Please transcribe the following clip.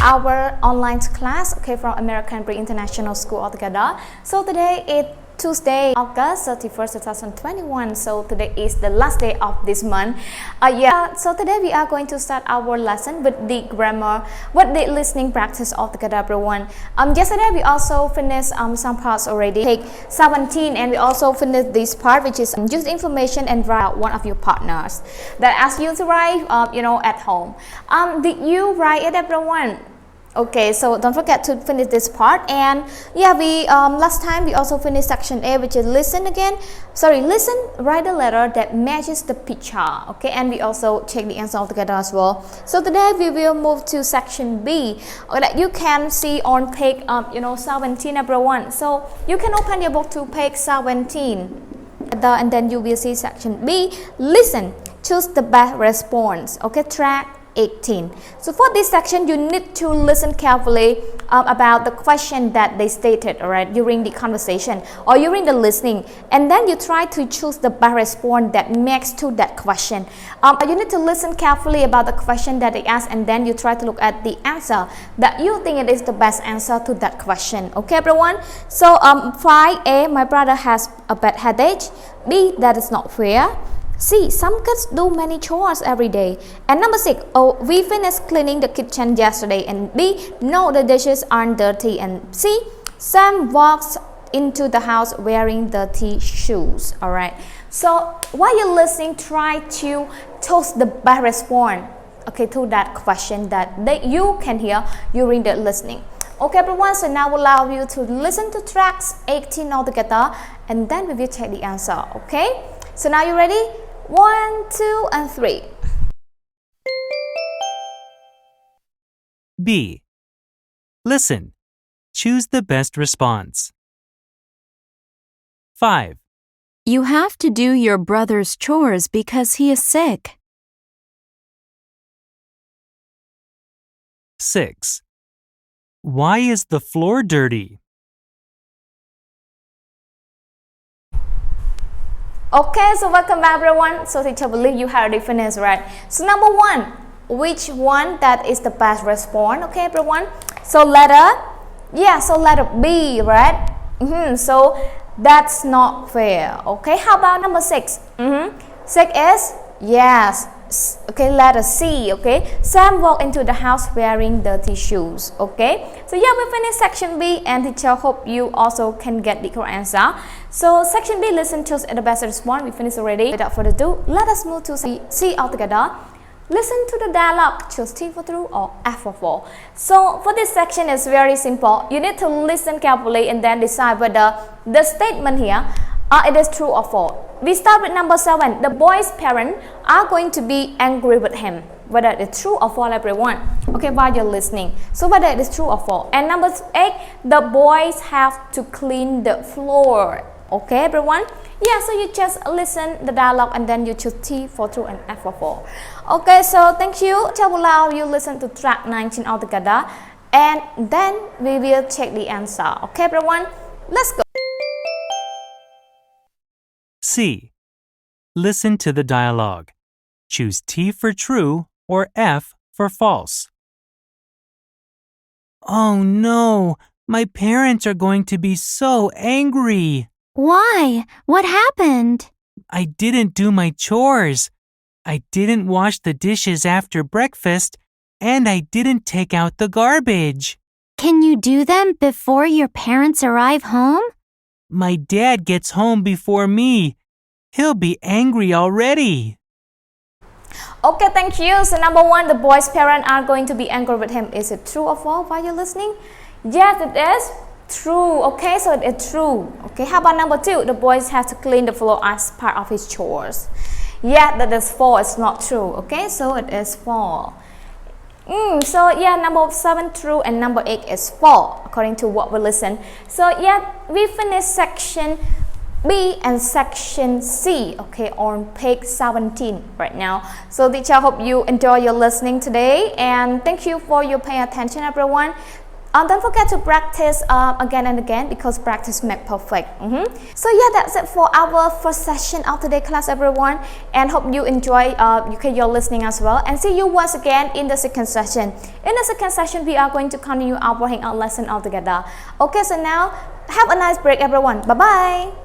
our online class, okay, from American Pre-International School altogether. So today is Tuesday, August 31st, 2021. So today is the last day of this month. So today we are going to start our lesson with the grammar, with the listening practice altogether, everyone. Yesterday we also finished some parts already. Take 17, and we also finished this part, which is use information and write one of your partners that ask you to write, at home. Did you write it, everyone? Okay, so don't forget to finish this part. And yeah, we last time we also finished section A, which is listen, write a letter that matches the picture. Okay, and we also check the answer altogether as well. So today we will move to section B, that you can see on page 17, everyone. So you can open your book to page 17, and then you will see section B, listen, choose the best response. Okay, track 18. So for this section, you need to listen carefully about the question that they stated, alright, during the conversation or during the listening, and then you try to choose the best response that matches to that question. You need to listen carefully about the question that they ask, and then you try to look at the answer that you think it is the best answer to that question. Okay, everyone. So 5A, my brother has a bad headache. B, that is not fair. C, some kids do many chores every day. And number 6, we finished cleaning the kitchen yesterday. And B, no, the dishes aren't dirty. And C, Sam walks into the house wearing dirty shoes. Alright, so while you're listening, try to choose the best response, okay, to that question that you can hear during the listening. Okay, everyone, so now we'll allow you to listen to tracks 18 altogether, and then we will check the answer. Okay, so now you ready? 1, 2, and 3. B. Listen. Choose the best response. 5. You have to do your brother's chores because he is sick. 6. Why is the floor dirty? Okay, so welcome back, everyone. So teacher believe you have already finished, right? So number 1, which one that is the best response? Okay, everyone. So letter B, right? So that's not fair. Okay, how about number 6? 6 is yes. Okay, letter C. Okay, Sam walked into the house wearing dirty shoes. Okay, so yeah, we finished section B, and teacher hope you also can get the correct answer. So section B, listen, choose the best response. We finished already. Without further ado, let us move to C altogether. Listen to the dialogue, choose T for true or F for false. So for this section, it's very simple. You need to listen carefully and then decide whether the statement here it is true or false. We start with number 7. The boy's parents are going to be angry with him. Whether it's true or false, everyone. Okay, while you're listening. So whether it is true or false. And number 8, the boys have to clean the floor. Okay, everyone. Yeah, so you just listen the dialogue and then you choose T for true and F for false. Okay, so thank you. I will allow you listen to track 19 altogether, and then we will check the answer. Okay, everyone. Let's go. C. Listen to the dialogue. Choose T for true or F for false. Oh no, my parents are going to be so angry. Why? What happened? I didn't do my chores. I didn't wash the dishes after breakfast, and I didn't take out the garbage. Can you do them before your parents arrive home? My dad gets home before me. He'll be angry already. Okay, thank you. So number 1, the boy's parents are going to be angry with him. Is it true or false while you're listening? Yes, it is true. Okay, so it is true. Okay, how about number 2? The boys have to clean the floor as part of his chores. Yeah, that is false. It's not true. Okay, so it is false. So yeah, number 7 true and number 8 is false according to what we listen. So yeah, we finished section B and section C, okay, on page 17 right now. So teacher hope you enjoy your listening today, and thank you for your paying attention, everyone. Don't forget to practice again and again, because practice makes perfect. So yeah, that's it for our first session of today's class, everyone, and hope you enjoy your listening as well, and see you once again in the second session. In the second session, we are going to continue our hangout lesson all together. Okay, so now have a nice break, everyone. Bye bye.